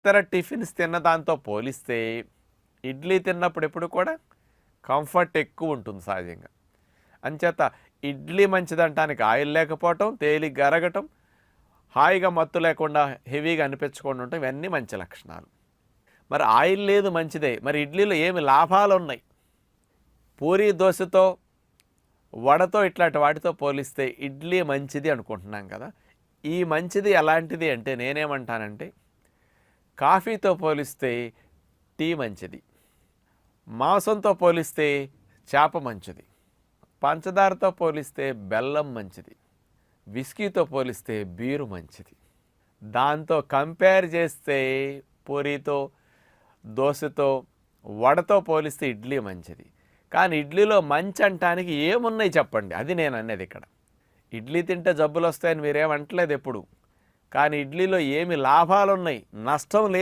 ఇతర టిఫిన్స్ తిన్న దాంతో పోలిస్తే ఇడ్లీ తిన్నప్పుడు ఎప్పుడు కూడా కంఫర్ట్ ఎక్కువ ఉంటుంది సహజంగా. అంచేత ఇడ్లీ మంచిదంటానికి ఆయిల్ లేకపోవటం, తేలిగ్గా అరగటం, హాయిగా మత్తు లేకుండా హెవీగా అనిపించకుండా ఉండటం ఇవన్నీ మంచి లక్షణాలు. మరి ఆయిల్ లేదు మంచిదే, మరి ఇడ్లీలో ఏమి లాభాలు ఉన్నాయి? పూరీ దోశతో, వడతో ఇట్లాంటి వాటితో పోలిస్తే ఇడ్లీ మంచిది అనుకుంటున్నాం కదా. ఈ మంచిది ఎలాంటిది అంటే నేనేమంటానంటే, కాఫీతో పోలిస్తే టీ మంచిది, మాంసంతో పోలిస్తే చేప మంచిది, పంచదారతో పోలిస్తే బెల్లం మంచిది, విస్కీతో పోలిస్తే బీరు మంచిది. దాంతో కంపేర్ చేస్తే పూరీతో, దోశతో, వడతో పోలిస్తే ఇడ్లీ మంచిది. కానీ ఇడ్లీలో మంచి అంటానికి ఏమున్నాయి చెప్పండి? అది నేను అనేది ఇక్కడ. ఇడ్లీ తింటే జబ్బులు వస్తాయని మీరేమంటలేదు ఎప్పుడు. కానీ ఇడ్లీలో ఏమి లాభాలు ఉన్నాయి, నష్టం లేదు.